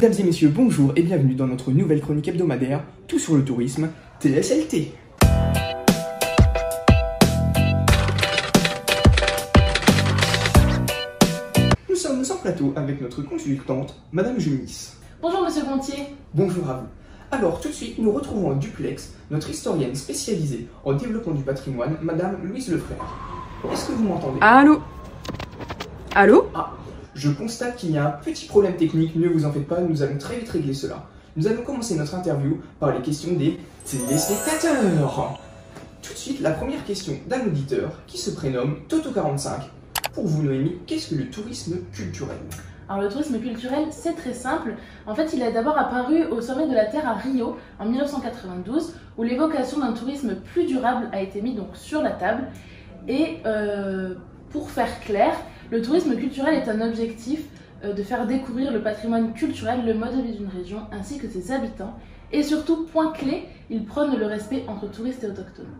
Mesdames et messieurs, bonjour et bienvenue dans notre nouvelle chronique hebdomadaire, tout sur le tourisme, TSLT. Nous sommes en plateau avec notre consultante, Madame Junis. Bonjour Monsieur Gontier. Bonjour à vous. Alors tout de suite, nous retrouvons en duplex notre historienne spécialisée en développement du patrimoine, Madame Louise Lefrère. Est-ce que vous m'entendez? Allô? Allô? Ah, je constate qu'il y a un petit problème technique, ne vous en faites pas, nous allons très vite régler cela. Nous allons commencer notre interview par les questions des téléspectateurs. Tout de suite, la première question d'un auditeur qui se prénomme Toto45. Pour vous Noémie, qu'est-ce que le tourisme culturel? Alors le tourisme culturel, c'est très simple. En fait, il est d'abord apparu au sommet de la Terre à Rio en 1992, où l'évocation d'un tourisme plus durable a été mise donc sur la table. Et pour faire clair, le tourisme culturel est un objectif de faire découvrir le patrimoine culturel, le mode de vie d'une région ainsi que ses habitants. Et surtout, point clé, il prône le respect entre touristes et autochtones.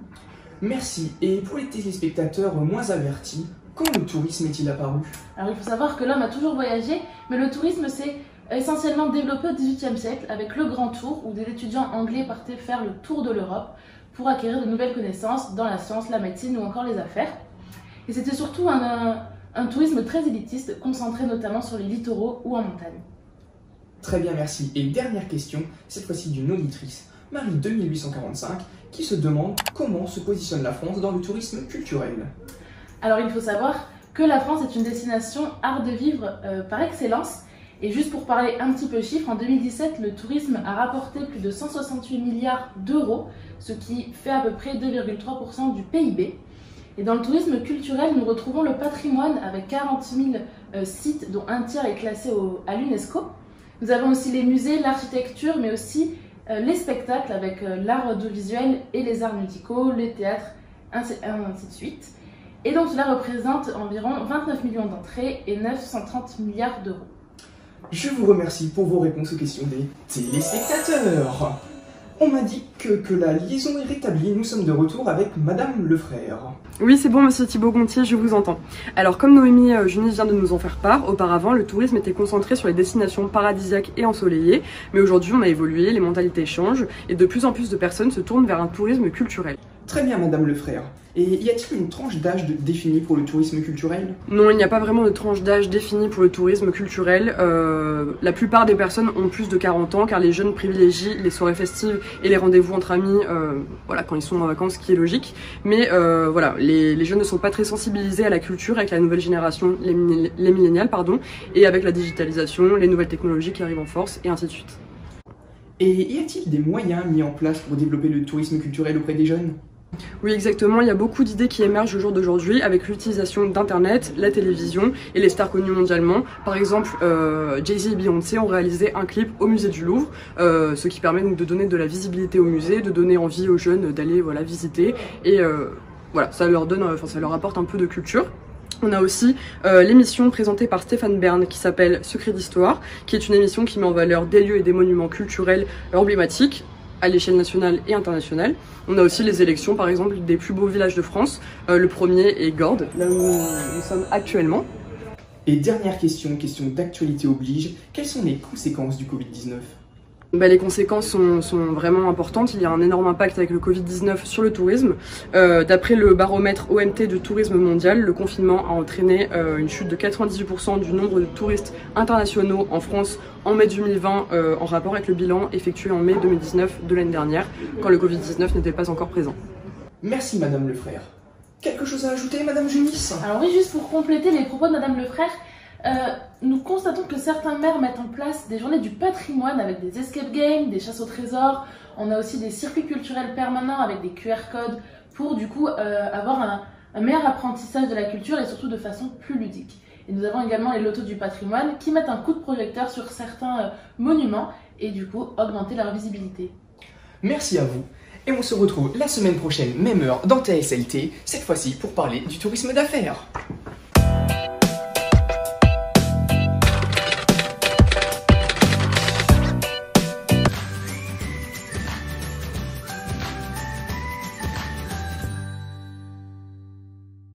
Merci. Et pour les téléspectateurs moins avertis, quand le tourisme est-il apparu? Alors il faut savoir que l'homme a toujours voyagé, mais le tourisme s'est essentiellement développé au XVIIIe siècle avec le Grand Tour, où des étudiants anglais partaient faire le tour de l'Europe pour acquérir de nouvelles connaissances dans la science, la médecine ou encore les affaires. Et c'était surtout un tourisme très élitiste, concentré notamment sur les littoraux ou en montagne. Très bien, merci. Et dernière question, cette fois-ci d'une auditrice, Marie 2845, qui se demande comment se positionne la France dans le tourisme culturel. Alors il faut savoir que la France est une destination art de vivre par excellence. Et juste pour parler un petit peu chiffres, en 2017, le tourisme a rapporté plus de 168 milliards d'euros, ce qui fait à peu près 2,3% du PIB. Et dans le tourisme culturel, nous retrouvons le patrimoine avec 40 000 sites, dont un tiers est classé à l'UNESCO. Nous avons aussi les musées, l'architecture, mais aussi les spectacles avec l'art audiovisuel et les arts musicaux, les théâtres, ainsi de suite. Et donc cela représente environ 29 millions d'entrées et 930 milliards d'euros. Je vous remercie pour vos réponses aux questions des téléspectateurs. On m'a dit que la liaison est rétablie, nous sommes de retour avec Madame Lefrère. Oui, c'est bon, Monsieur Thibault Gontier, je vous entends. Alors, comme Noémie Junis vient de nous en faire part, auparavant, le tourisme était concentré sur les destinations paradisiaques et ensoleillées, mais aujourd'hui, on a évolué, les mentalités changent, et de plus en plus de personnes se tournent vers un tourisme culturel. Très bien, Madame Lefrère. Et y a-t-il une tranche d'âge définie pour le tourisme culturel? Non, il n'y a pas vraiment de tranche d'âge définie pour le tourisme culturel. La plupart des personnes ont plus de 40 ans, car les jeunes privilégient les soirées festives et les rendez-vous entre amis voilà, quand ils sont en vacances, ce qui est logique. Mais voilà, les jeunes ne sont pas très sensibilisés à la culture avec la nouvelle génération, les millénials, pardon, et avec la digitalisation, les nouvelles technologies qui arrivent en force, et ainsi de suite. Et y a-t-il des moyens mis en place pour développer le tourisme culturel auprès des jeunes? Oui, exactement. Il y a beaucoup d'idées qui émergent au jour d'aujourd'hui avec l'utilisation d'Internet, la télévision et les stars connues mondialement. Par exemple, Jay-Z et Beyoncé ont réalisé un clip au musée du Louvre, ce qui permet donc de donner de la visibilité au musée, de donner envie aux jeunes d'aller voilà, visiter. Et voilà, ça leur donne, ça leur apporte un peu de culture. On a aussi l'émission présentée par Stéphane Bern qui s'appelle Secret d'Histoire, qui est une émission qui met en valeur des lieux et des monuments culturels emblématiques à l'échelle nationale et internationale. On a aussi les élections, par exemple, des plus beaux villages de France. Le premier est Gordes, là où nous sommes actuellement. Et dernière question, question d'actualité oblige, quelles sont les conséquences du Covid-19? Les conséquences sont vraiment importantes. Il y a un énorme impact avec le Covid-19 sur le tourisme. D'après le baromètre OMT du tourisme mondial, le confinement a entraîné une chute de 98% du nombre de touristes internationaux en France en mai 2020 en rapport avec le bilan effectué en mai 2019 de l'année dernière, quand le Covid-19 n'était pas encore présent. Merci Madame Lefrère. Quelque chose à ajouter Madame Junis? Alors oui, juste pour compléter les propos de Madame Lefrère, nous constatons que certains maires mettent en place des journées du patrimoine avec des escape games, des chasses au trésor. On a aussi des circuits culturels permanents avec des QR codes pour du coup avoir un meilleur apprentissage de la culture et surtout de façon plus ludique. Et nous avons également les lotos du patrimoine qui mettent un coup de projecteur sur certains monuments et du coup augmenter leur visibilité. Merci à vous. Et on se retrouve la semaine prochaine, même heure, dans TSLT, cette fois-ci pour parler du tourisme d'affaires.